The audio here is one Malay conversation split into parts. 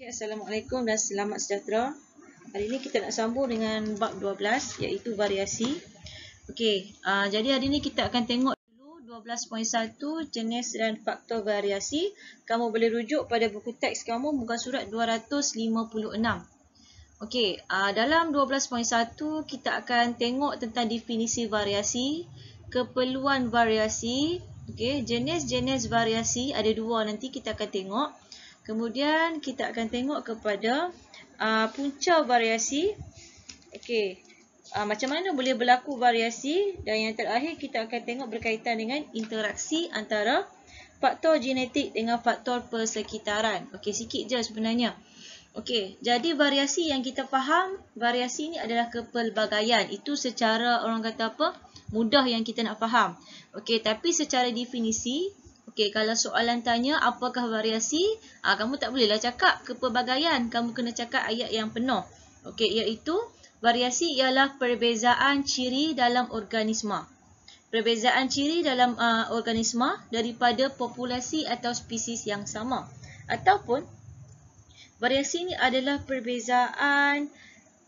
Assalamualaikum dan selamat sejahtera. Hari ini kita nak sambung dengan bab 12 iaitu variasi. Jadi hari ini kita akan tengok dulu 12.1 jenis dan faktor variasi. Kamu boleh rujuk pada buku teks kamu muka surat 256. Dalam 12.1 kita akan tengok tentang definisi variasi, keperluan variasi, jenis-jenis variasi ada dua nanti kita akan tengok. Kemudian kita akan tengok kepada punca variasi. Macam mana boleh berlaku variasi, dan yang terakhir kita akan tengok berkaitan dengan interaksi antara faktor genetik dengan faktor persekitaran. Sikit je sebenarnya. Jadi variasi yang kita faham, variasi ni adalah kepelbagaian. Itu secara orang kata apa? Mudah yang kita nak faham. Tapi secara definisi, kalau soalan tanya apakah variasi, kamu tak bolehlah cakap kepelbagaian. Kamu kena cakap ayat yang penuh. Iaitu variasi ialah perbezaan ciri dalam organisma. Perbezaan ciri dalam organisma daripada populasi atau spesies yang sama. Ataupun variasi ini adalah perbezaan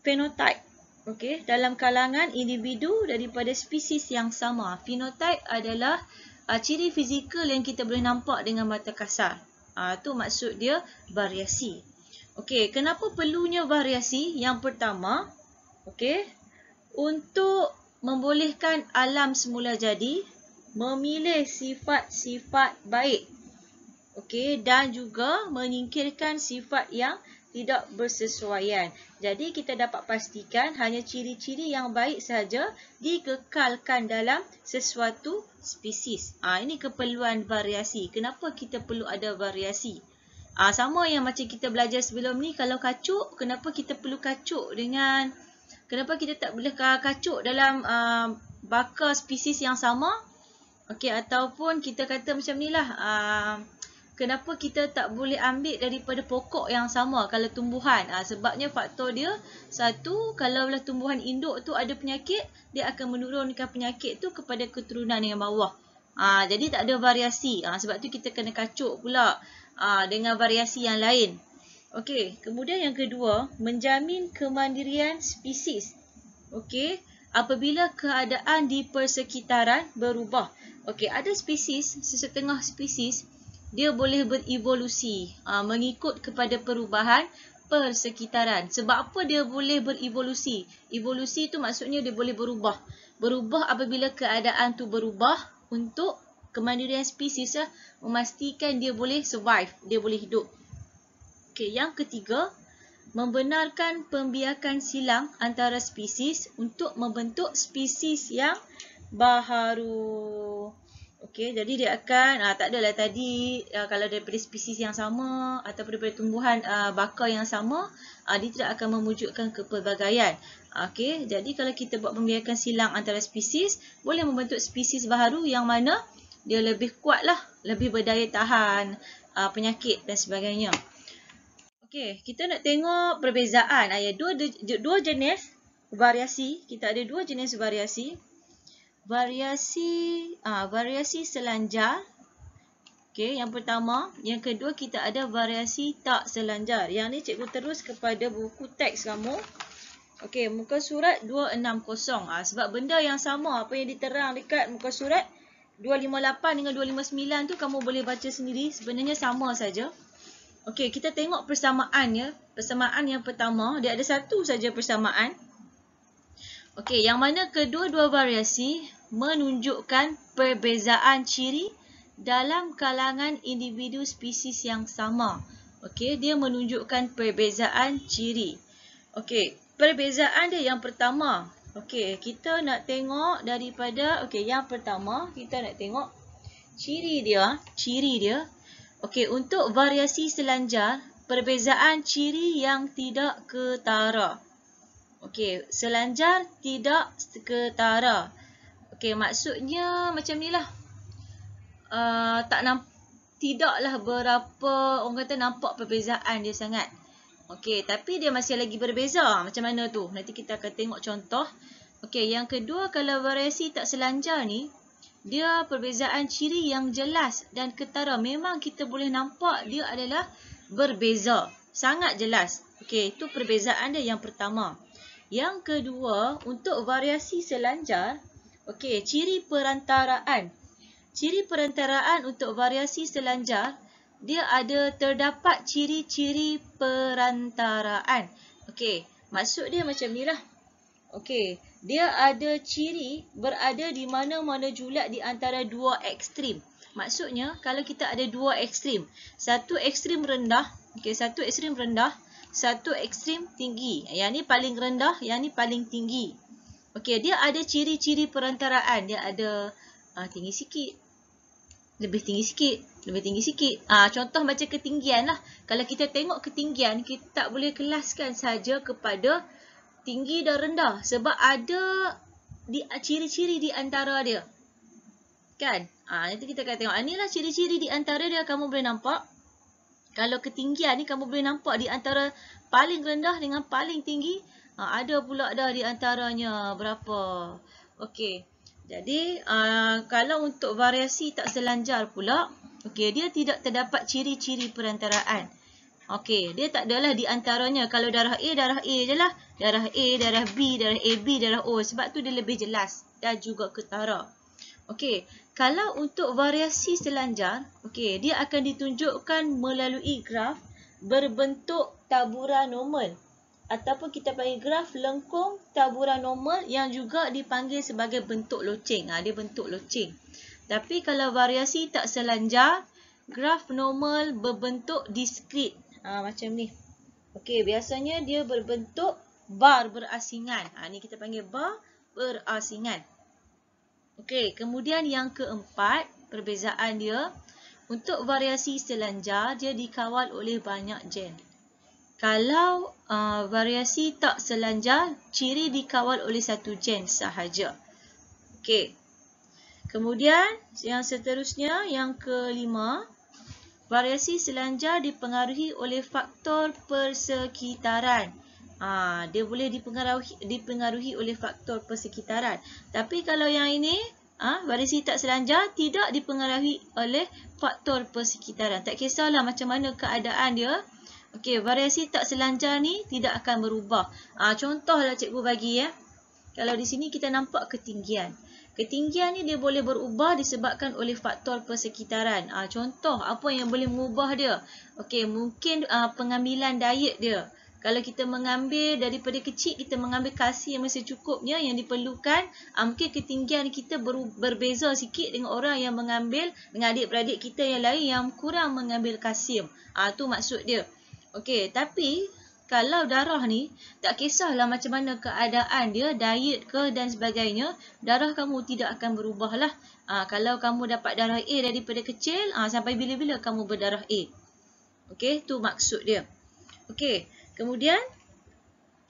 fenotype. Dalam kalangan individu daripada spesies yang sama. Fenotype adalah ciri fizikal yang kita boleh nampak dengan mata kasar. Itu maksud dia variasi. Kenapa perlunya variasi? Yang pertama, untuk membolehkan alam semula jadi memilih sifat-sifat baik. Dan juga menyingkirkan sifat yang tidak bersesuaian. Jadi kita dapat pastikan hanya ciri-ciri yang baik sahaja dikekalkan dalam sesuatu spesies. Ini keperluan variasi. Kenapa kita perlu ada variasi? Sama yang macam kita belajar sebelum ni, kalau kacuk, kenapa kita perlu kacuk dengan, kenapa kita tak boleh kacuk dalam bakar spesies yang sama? Ataupun kita kata macam ni lah, kenapa kita tak boleh ambil daripada pokok yang sama kalau tumbuhan? Sebabnya faktor dia, satu, kalau tumbuhan induk tu ada penyakit, dia akan menurunkan penyakit tu kepada keturunan yang bawah. Jadi tak ada variasi. Sebab tu kita kena kacuk pula dengan variasi yang lain. Kemudian yang kedua, menjamin kemandirian spesies. Apabila keadaan di persekitaran berubah. Ada spesies, sesetengah spesies, dia boleh berevolusi mengikut kepada perubahan persekitaran. Sebab apa dia boleh berevolusi? Evolusi tu maksudnya dia boleh berubah. Berubah apabila keadaan tu berubah untuk kemandirian spesies memastikan dia boleh survive, dia boleh hidup. Yang ketiga, membenarkan pembiakan silang antara spesies untuk membentuk spesies yang baharu. Jadi dia akan, tak adalah tadi kalau daripada spesies yang sama ataupun daripada tumbuhan bakar yang sama, dia tidak akan memwujudkan kepelbagaian. Jadi kalau kita buat pembiakan silang antara spesies, boleh membentuk spesies baharu yang mana dia lebih kuat lah, lebih berdaya tahan penyakit dan sebagainya. Kita nak tengok perbezaan. Dua jenis variasi. Kita ada dua jenis variasi. Variasi selanjar. Yang pertama. Yang kedua kita ada variasi tak selanjar. Yang ni cikgu terus kepada buku teks kamu. Muka surat 260. Sebab benda yang sama apa yang diterang dekat muka surat 258 dengan 259 tu kamu boleh baca sendiri. Sebenarnya sama saja. Kita tengok persamaannya. Persamaan yang pertama, dia ada satu saja persamaan. Yang mana kedua-dua variasi menunjukkan perbezaan ciri dalam kalangan individu spesies yang sama. Dia menunjukkan perbezaan ciri. Perbezaan dia yang pertama. Kita nak tengok daripada, yang pertama kita nak tengok ciri dia. Untuk variasi selanjar, perbezaan ciri yang tidak ketara. Selanjar tidak ketara. Maksudnya macam ni lah. Tidaklah berapa orang kata nampak perbezaan dia sangat. Tapi dia masih lagi berbeza. Macam mana tu? Nanti kita akan tengok contoh. Yang kedua, kalau variasi tak selanjar ni, dia perbezaan ciri yang jelas dan ketara. Memang kita boleh nampak dia adalah berbeza. sangat jelas. Okey, itu perbezaan dia yang pertama. Yang kedua, untuk variasi selanjar, okey, ciri perantaraan. Ciri perantaraan untuk variasi selanjar, dia ada terdapat ciri-ciri perantaraan. Okey, maksud dia macam ni lah. Okey, dia ada ciri berada di mana-mana julat di antara dua ekstrim. Maksudnya, kalau kita ada dua ekstrim, satu ekstrim rendah, okey, satu ekstrim rendah, satu ekstrim tinggi. Yang ni paling rendah, yang ni paling tinggi. Okey, dia ada ciri-ciri perantaraan. Dia ada tinggi sikit, lebih tinggi sikit, lebih tinggi sikit. Contoh macam ketinggian lah. Kalau kita tengok ketinggian, kita tak boleh kelaskan saja kepada tinggi dan rendah. Sebab ada ciri-ciri di antara dia. Kan? Nanti kita akan tengok. Inilah ciri-ciri di antara dia, kamu boleh nampak. Kalau ketinggian ni kamu boleh nampak di antara paling rendah dengan paling tinggi. Ada pula dah di antaranya berapa. Okey. Jadi, kalau untuk variasi tak selanjar pula, okey, dia tidak terdapat ciri-ciri perantaraan. Okey, dia tak adalah di antaranya. Kalau darah A je lah. Darah A, darah B, darah AB, darah O. Sebab tu dia lebih jelas dan juga ketara. Okey, kalau untuk variasi selanjar, okey, dia akan ditunjukkan melalui graf berbentuk taburan normal. Ataupun kita panggil graf lengkung taburan normal yang juga dipanggil sebagai bentuk loceng. Dia bentuk loceng. Tapi kalau variasi tak selanjar, graf normal berbentuk diskrit. Macam ni. Okey, biasanya dia berbentuk bar berasingan. Ni kita panggil bar berasingan. Okey, kemudian yang keempat, perbezaan dia. Untuk variasi selanjar, dia dikawal oleh banyak gen. Kalau variasi tak selanjar, ciri dikawal oleh satu gen sahaja. Okey. Kemudian, yang seterusnya, yang kelima, variasi selanjar dipengaruhi oleh faktor persekitaran. Dia boleh dipengaruhi oleh faktor persekitaran. Tapi kalau yang ini, variasi tak selanjar tidak dipengaruhi oleh faktor persekitaran. Tak kisahlah macam mana keadaan dia. Okey, variasi tak selanjar ni tidak akan berubah. Contohlah cikgu bagi ya. Kalau di sini kita nampak ketinggian. Ketinggian ni dia boleh berubah disebabkan oleh faktor persekitaran. Contoh apa yang boleh mengubah dia? Okey, mungkin pengambilan diet dia. Kalau kita mengambil daripada kecil, kita mengambil kalsium yang secukupnya yang diperlukan, mungkin ketinggian kita berbeza sikit dengan orang yang mengambil, dengan adik-beradik kita yang lain yang kurang mengambil kalsium. Tu maksud dia. Okey, tapi kalau darah ni, tak kisahlah macam mana keadaan dia, diet ke dan sebagainya, darah kamu tidak akan berubah lah. Kalau kamu dapat darah A daripada kecil, sampai bila-bila kamu berdarah A. Okey, tu maksud dia. Okey, kemudian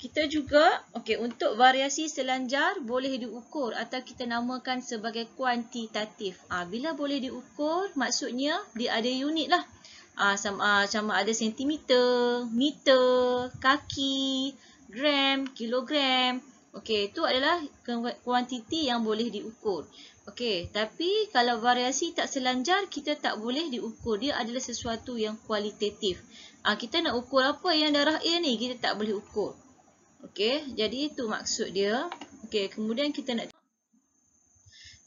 kita juga, okey, untuk variasi selanjar boleh diukur atau kita namakan sebagai kuantitatif. Bila boleh diukur, maksudnya dia ada unit lah. Sama ada sentimeter, meter, kaki, gram, kilogram. Okey, itu adalah kuantiti yang boleh diukur. Okey, tapi kalau variasi tak selanjar, kita tak boleh diukur. Dia adalah sesuatu yang kualitatif. Kita nak ukur apa yang darah A ni, kita tak boleh ukur. Okey, jadi itu maksud dia. Okey, kemudian kita nak...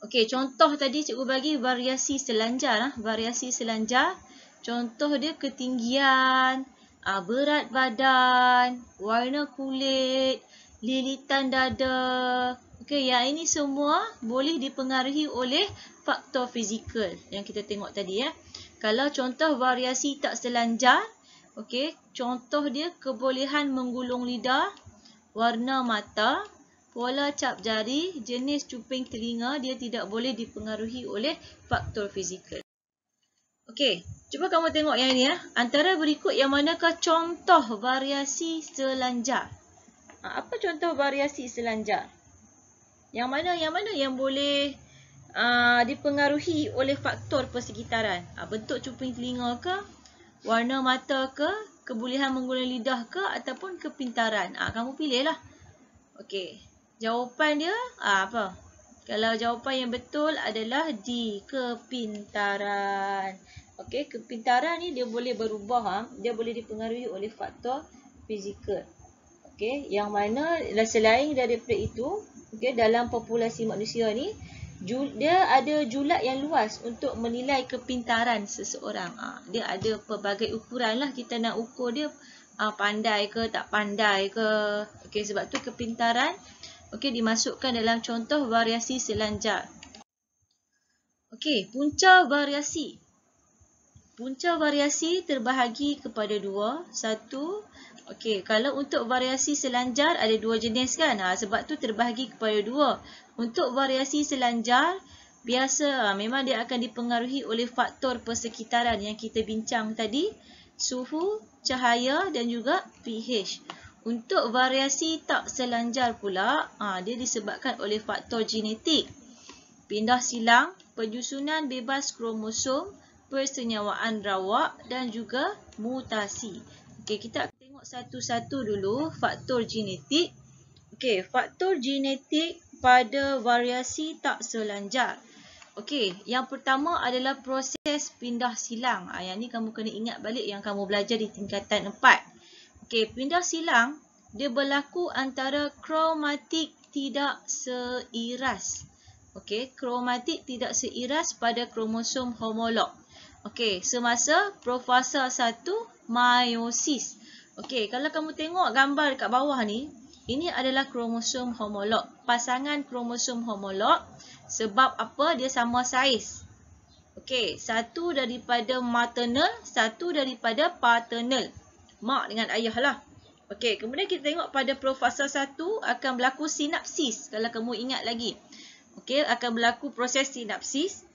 Okey, contoh tadi cikgu bagi variasi selanjar. Variasi selanjar. Contoh dia ketinggian, berat badan, warna kulit, lilitan dada. Okey, yang ini semua boleh dipengaruhi oleh faktor fizikal yang kita tengok tadi ya. Kalau contoh variasi tak selanjar, okey, contoh dia kebolehan menggulung lidah, warna mata, pola cap jari, jenis cuping telinga, dia tidak boleh dipengaruhi oleh faktor fizikal. Okey, cuba kamu tengok yang ini ya. Antara berikut yang manakah contoh variasi selanjar? Apa contoh variasi selanjar? Yang mana yang boleh dipengaruhi oleh faktor persekitaran? Bentuk cuping telinga ke? Warna mata ke? Kebolehan menggulung lidah ke? Ataupun kepintaran? Kamu pilihlah. Okey, jawapan dia apa? Kalau jawapan yang betul adalah D, kepintaran. Okey, kepintaran ni dia boleh berubah, dia boleh dipengaruhi oleh faktor fizikal. Okey, yang mana selain daripada itu, okey, dalam populasi manusia ni dia ada julat yang luas untuk menilai kepintaran seseorang. Dia ada pelbagai ukuran lah, kita nak ukur dia pandai ke tak pandai ke. Okey, sebab tu kepintaran dimasukkan dalam contoh variasi selanjar. Okey, punca variasi. Punca variasi terbahagi kepada dua. Satu, kalau untuk variasi selanjar ada dua jenis kan. Sebab tu terbahagi kepada dua. Untuk variasi selanjar, biasa memang dia akan dipengaruhi oleh faktor persekitaran yang kita bincang tadi. Suhu, cahaya dan juga pH. Untuk variasi tak selanjar pula, dia disebabkan oleh faktor genetik. Pindah silang, penyusunan bebas kromosom, persenyawaan rawak dan juga mutasi. Kita akan tengok satu-satu dulu faktor genetik. Faktor genetik pada variasi tak selanjar. Yang pertama adalah proses pindah silang. Yang ni kamu kena ingat balik yang kamu belajar di tingkatan 4. Pindah silang dia berlaku antara kromatik tidak seiras. Kromatik tidak seiras pada kromosom homolog. Semasa profasa 1 meiosis. Kalau kamu tengok gambar dekat bawah ni, ini adalah kromosom homolog. Pasangan kromosom homolog sebab apa? Dia sama saiz. Satu daripada maternal, satu daripada paternal. Mak dengan ayah lah. Kemudian kita tengok pada profasa 1 akan berlaku sinapsis. Kalau kamu ingat lagi. Akan berlaku proses sinapsis.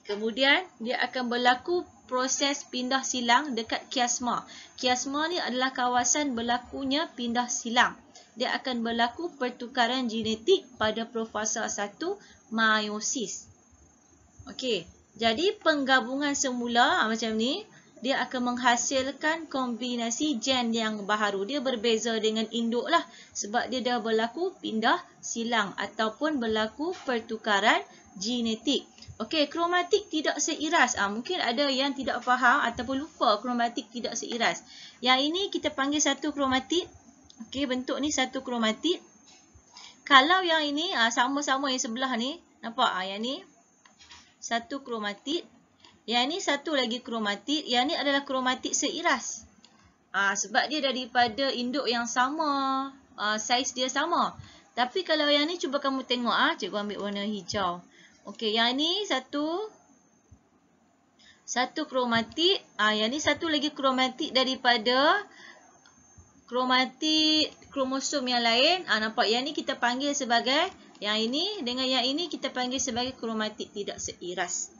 Kemudian dia akan berlaku proses pindah silang dekat kiasma. Kiasma ni adalah kawasan berlakunya pindah silang. Dia akan berlaku pertukaran genetik pada profasa 1 meiosis. Jadi penggabungan semula macam ni, dia akan menghasilkan kombinasi gen yang baharu. Dia berbeza dengan induk lah. Sebab dia dah berlaku pindah silang ataupun berlaku pertukaran genetik. Kromatik tidak seiras. Mungkin ada yang tidak faham ataupun lupa kromatik tidak seiras. Yang ini kita panggil satu kromatik. Bentuk ni satu kromatik. Kalau yang ini sama-sama yang sebelah ni. Nampak? Yang ni satu kromatik. Yang ni satu lagi kromatik. Yang ni adalah kromatik seiras. Sebab dia daripada induk yang sama. Saiz dia sama. Tapi kalau yang ni cuba kamu tengok. Cikgu ambil warna hijau. Yang ni satu kromatik. Yang ni satu lagi kromatik daripada kromatik kromosom yang lain. Nampak? Yang ni kita panggil sebagai, yang ini dengan yang ini kita panggil sebagai kromatik tidak seiras.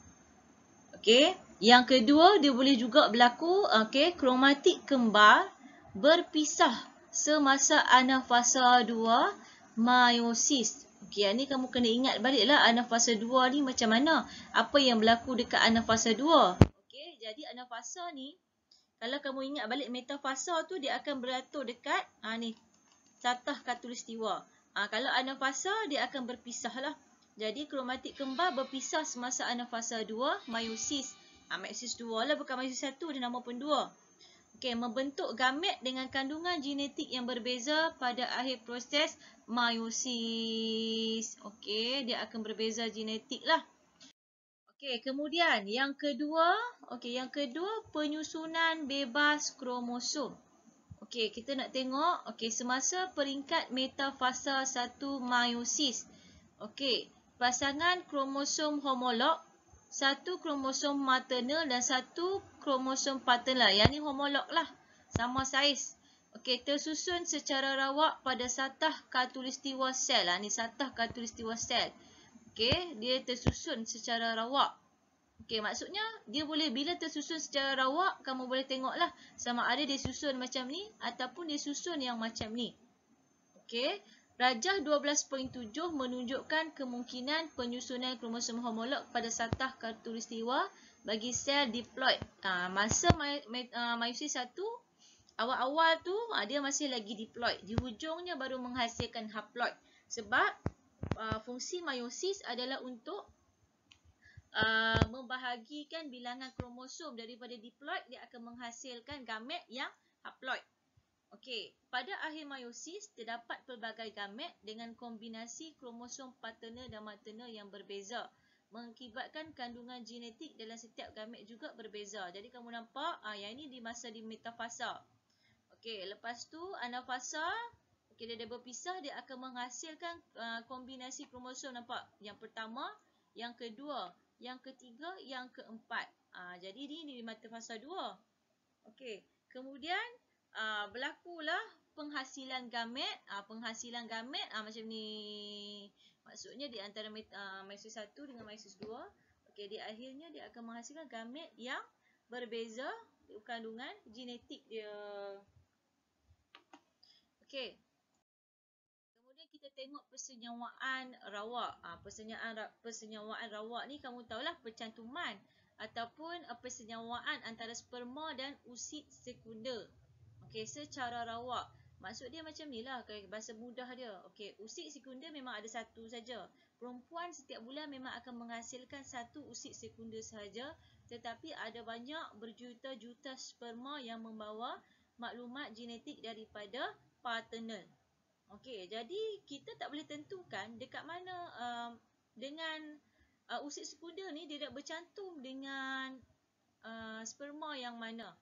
Yang kedua, dia boleh juga berlaku kromatik kembar berpisah semasa anafasa 2 meiosis. Yang ni kamu kena ingat baliklah anafasa 2 ni macam mana. Apa yang berlaku dekat anafasa 2. Jadi anafasa ni, kalau kamu ingat balik metafasa tu, dia akan beratur dekat ni satah khatulistiwa. Kalau anafasa, dia akan berpisah lah. Jadi kromatik kembar berpisah semasa anafasa 2 meiosis. Meiosis 2 lah, bukan meiosis 1, dia nama pun 2. Membentuk gamet dengan kandungan genetik yang berbeza pada akhir proses meiosis. Dia akan berbeza genetik lah. Kemudian yang kedua, penyusunan bebas kromosom. Kita nak tengok semasa peringkat metafasa 1 meiosis. Pasangan kromosom homolog, satu kromosom maternal dan satu kromosom paternal. Yang ni homolog lah. Sama saiz. Tersusun secara rawak pada satah khatulistiwa sel. Ni satah khatulistiwa sel. Dia tersusun secara rawak. Maksudnya dia boleh, bila tersusun secara rawak, kamu boleh tengok lah sama ada dia susun macam ni ataupun dia susun yang macam ni. Rajah 12.7 menunjukkan kemungkinan penyusunan kromosom homolog pada satah khatulistiwa bagi sel diploid. Masa meiosis 1, awal-awal tu dia masih lagi diploid. Di hujungnya baru menghasilkan haploid. Sebab fungsi meiosis adalah untuk membahagikan bilangan kromosom daripada diploid, dia akan menghasilkan gamet yang haploid. Okey, pada akhir meiosis terdapat pelbagai gamet dengan kombinasi kromosom paternal dan maternal yang berbeza, mengakibatkan kandungan genetik dalam setiap gamet juga berbeza. Jadi kamu nampak yang ini di masa di metafasa. Okey, lepas tu anafasa, okey, dia berpisah, dia akan menghasilkan kombinasi kromosom, nampak? Yang pertama, yang kedua, yang ketiga, yang keempat. Jadi ini di metafasa 2. Okey, kemudian berlakulah penghasilan gamet. Penghasilan gamet macam ni. Maksudnya di antara meiosis 1 dengan meiosis 2. Okey, di akhirnya dia akan menghasilkan gamet yang berbeza kandungan genetik dia. Okey. Kemudian kita tengok persenyawaan rawak. Persenyawaan rawak ni kamu tahulah percantuman ataupun persenyawaan antara sperma dan usid sekunder. Okey, secara rawak. Maksud dia macam ni lah, bahasa mudah dia. Okey, usid sekunder memang ada satu saja. Perempuan setiap bulan memang akan menghasilkan satu usid sekunder sahaja, tetapi ada banyak berjuta-juta sperma yang membawa maklumat genetik daripada paternal. Okey, jadi kita tak boleh tentukan dekat mana dengan usid sekunder ni dia nak bercantum dengan sperma yang mana.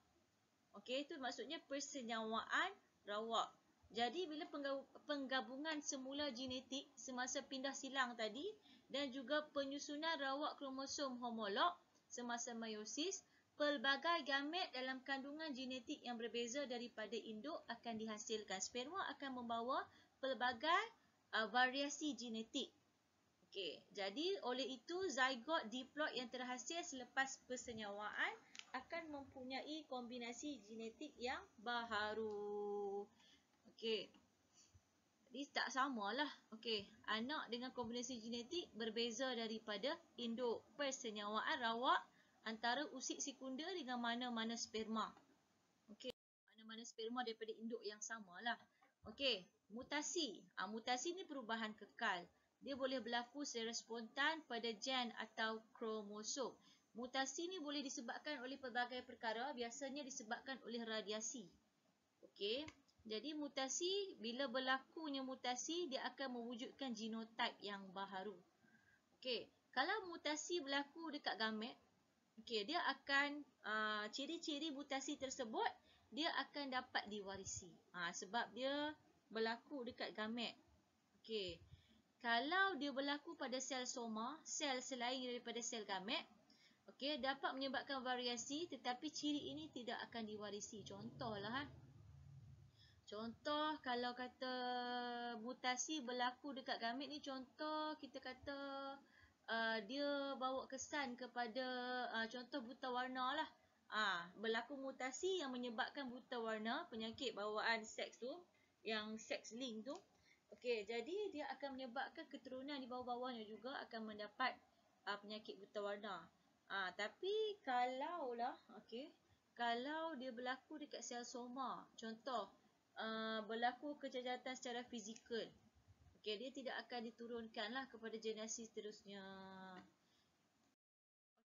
Okey, itu maksudnya persenyawaan rawak. Jadi bila penggabungan semula genetik semasa pindah silang tadi dan juga penyusunan rawak kromosom homolog semasa meiosis, pelbagai gamet dalam kandungan genetik yang berbeza daripada induk akan dihasilkan. Sperma akan membawa pelbagai variasi genetik. Okey, jadi oleh itu zygote diploid yang terhasil selepas persenyawaan akan mempunyai kombinasi genetik yang baharu. Okey. Jadi tak samalah. Okey, anak dengan kombinasi genetik berbeza daripada induk. Persenyawaan rawak antara usid sekunder dengan mana-mana sperma. Okey, mana-mana sperma daripada induk yang samalah. Okey, mutasi. Mutasi ni perubahan kekal. Dia boleh berlaku secara spontan pada gen atau kromosom. Mutasi ni boleh disebabkan oleh pelbagai perkara, biasanya disebabkan oleh radiasi. Okey, jadi mutasi, bila berlakunya mutasi, dia akan mewujudkan genotype yang baharu. Okey, kalau mutasi berlaku dekat gamet, okey, dia akan ciri-ciri mutasi tersebut dia akan dapat diwarisi. Sebab dia berlaku dekat gamet. Okey. Kalau dia berlaku pada sel soma, sel selain daripada sel gamet, okey, dapat menyebabkan variasi tetapi ciri ini tidak akan diwarisi. Contohlah Contoh kalau kata mutasi berlaku dekat gamet ni, contoh kita kata dia bawa kesan kepada contoh buta warna lah. Berlaku mutasi yang menyebabkan buta warna, penyakit bawaan seks tu, yang sex link tu. Okey, jadi dia akan menyebabkan keturunan di bawah-bawahnya juga akan mendapat penyakit buta warna. Tapi kalaulah, okey, kalau dia berlaku dekat sel soma, contoh berlaku kecacatan secara fizikal, okey, dia tidak akan diturunkanlah kepada generasi seterusnya.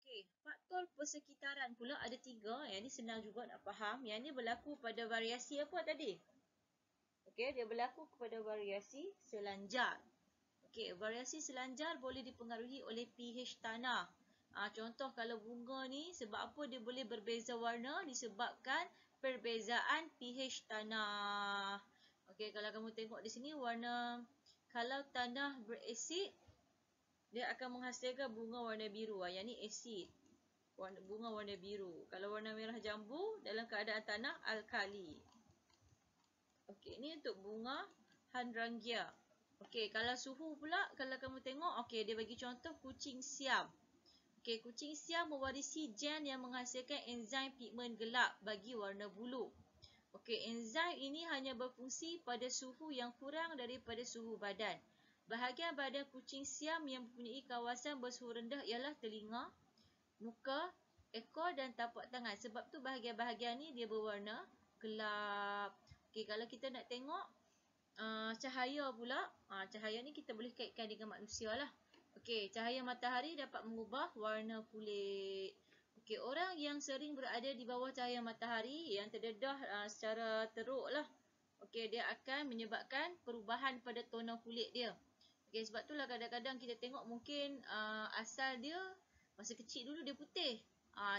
Okey, faktor persekitaran pula ada 3. Yang ni senang juga nak faham. Yang ni berlaku pada variasi apa tadi? Okey, dia berlaku kepada variasi selanjar. Okey, variasi selanjar boleh dipengaruhi oleh pH tanah. Contoh kalau bunga ni, sebab apa dia boleh berbeza warna? Disebabkan perbezaan pH tanah. Okey, kalau kamu tengok di sini warna, kalau tanah berasid, dia akan menghasilkan bunga warna biru. Yang ni asid. Bunga warna biru. Kalau warna merah jambu, dalam keadaan tanah alkali. Okey, ni untuk bunga hydrangea. Okey, kalau suhu pula, kalau kamu tengok, okey, dia bagi contoh kucing Siam. Okey, kucing Siam mewarisi gen yang menghasilkan enzim pigmen gelap bagi warna bulu. Okey, enzim ini hanya berfungsi pada suhu yang kurang daripada suhu badan. Bahagian badan kucing Siam yang mempunyai kawasan bersuhu rendah ialah telinga, muka, ekor dan tapak tangan. Sebab tu bahagian-bahagian ni dia berwarna gelap. Okey, kalau kita nak tengok cahaya pula, cahaya ni kita boleh kaitkan dengan manusia lah. Okey, cahaya matahari dapat mengubah warna kulit. Okey, orang yang sering berada di bawah cahaya matahari yang terdedah secara teruk lah. Okey, dia akan menyebabkan perubahan pada tona kulit dia. Okey, sebab itulah kadang-kadang kita tengok mungkin asal dia masa kecil dulu dia putih.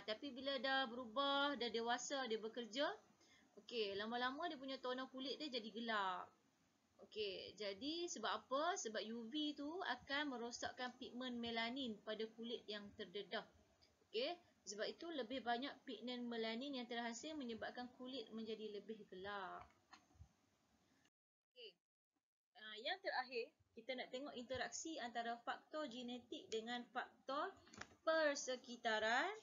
Tapi bila dah berubah, dah dewasa, dia bekerja, okey, lama-lama dia punya tona kulit dia jadi gelap. Okey, jadi sebab apa? Sebab UV tu akan merosakkan pigmen melanin pada kulit yang terdedah. Okey, sebab itu lebih banyak pigmen melanin yang terhasil menyebabkan kulit menjadi lebih gelap. Okey, yang terakhir, kita nak tengok interaksi antara faktor genetik dengan faktor persekitaran.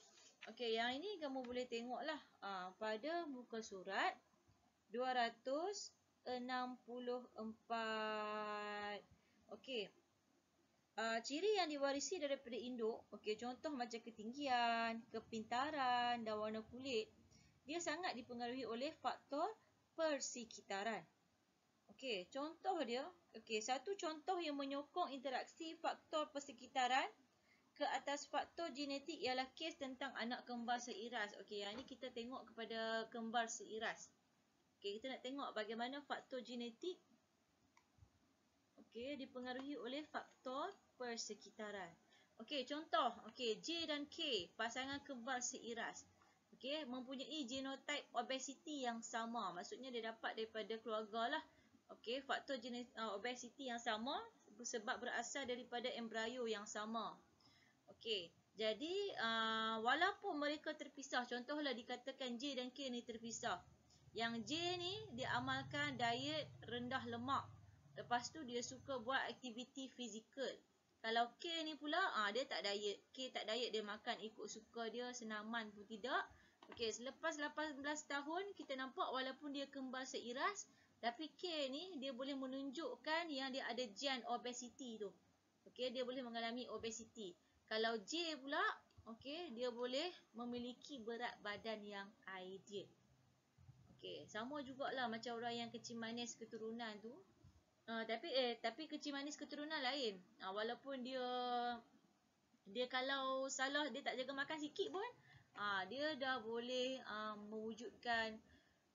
Okey, yang ini kamu boleh tengoklah pada muka surat 264. Okey. Ciri yang diwarisi daripada induk, okey, contoh macam ketinggian, kepintaran dan warna kulit, dia sangat dipengaruhi oleh faktor persekitaran. Okey, contoh dia, okey, satu contoh yang menyokong interaksi faktor persekitaran ke atas faktor genetik ialah kes tentang anak kembar seiras. Okey, yang ni kita tengok kepada kembar seiras. Okey, kita nak tengok bagaimana faktor genetik dipengaruhi oleh faktor persekitaran. Okey, contoh, J dan K, pasangan kembar seiras. Okey, mempunyai genotype obesity yang sama. Maksudnya dia dapat daripada keluarga lah. Okey, faktor obesity yang sama sebab berasal daripada embryo yang sama. Okey, jadi walaupun mereka terpisah, contohlah dikatakan J dan K ni terpisah. Yang J ni dia amalkan diet rendah lemak. Lepas tu dia suka buat aktiviti fizikal. Kalau K ni pula dia tak diet. K tak diet, dia makan ikut suka dia, senaman pun tidak. Okey, selepas 18 tahun kita nampak walaupun dia kembar seiras, tapi K ni dia boleh menunjukkan yang dia ada gen obesity tu. Okey, dia boleh mengalami obesity. Kalau J pula, okey, dia boleh memiliki berat badan yang ideal. Okey, sama jugalah macam orang yang kecil manis keturunan tu. Tapi kecil manis keturunan lain. Walaupun dia kalau salah dia tak jaga makan sikit pun, dia dah boleh mewujudkan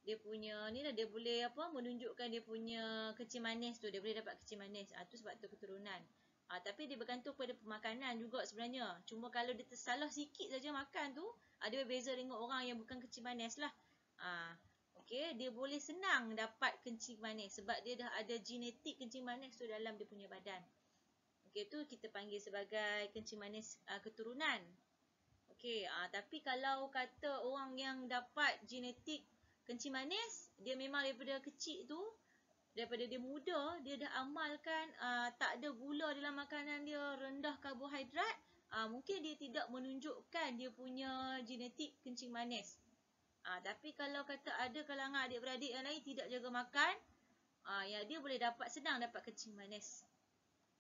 dia punya ni lah, dia boleh menunjukkan dia punya kecil manis tu, dia boleh dapat kecil manis. Tu sebab tu keturunan. Tapi dia bergantung pada pemakanan juga sebenarnya. Cuma kalau dia tersalah sikit saja makan tu, dia berbeza dengan orang yang bukan kecil manis lah. Okey, dia boleh senang dapat kencing manis sebab dia dah ada genetik kencing manis tu dalam dia punya badan. Okey, tu kita panggil sebagai kencing manis keturunan. Okey, tapi kalau kata orang yang dapat genetik kencing manis, dia memang daripada kecil tu, daripada dia muda, dia dah amalkan tak ada gula dalam makanan dia, rendah karbohidrat, mungkin dia tidak menunjukkan dia punya genetik kencing manis. Tapi kalau kata ada kalangan adik-beradik yang lain tidak jaga makan, ya dia boleh senang dapat kencing manis.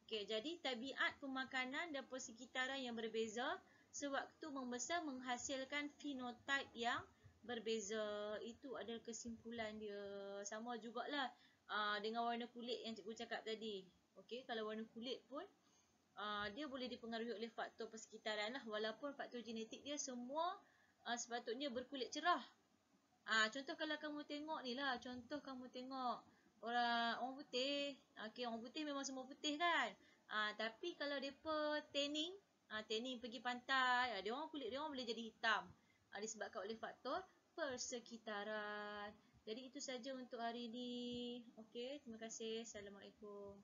Okey, jadi tabiat pemakanan dan persekitaran yang berbeza sewaktu membesar menghasilkan fenotip yang berbeza. Itu adalah kesimpulan dia. Sama jugalah dengan warna kulit yang cikgu cakap tadi. Okey, kalau warna kulit pun dia boleh dipengaruhi oleh faktor persekitaran lah. Walaupun faktor genetik dia semua sepatutnya berkulit cerah. Contoh kalau kamu tengok ni lah, contoh kamu tengok orang putih. Okey, orang putih memang semua putih kan. Tapi kalau depa tanning, tanning pergi pantai, kulit dia orang boleh jadi hitam. Disebabkan oleh faktor persekitaran. Jadi itu saja untuk hari ini. Okey, terima kasih. Assalamualaikum.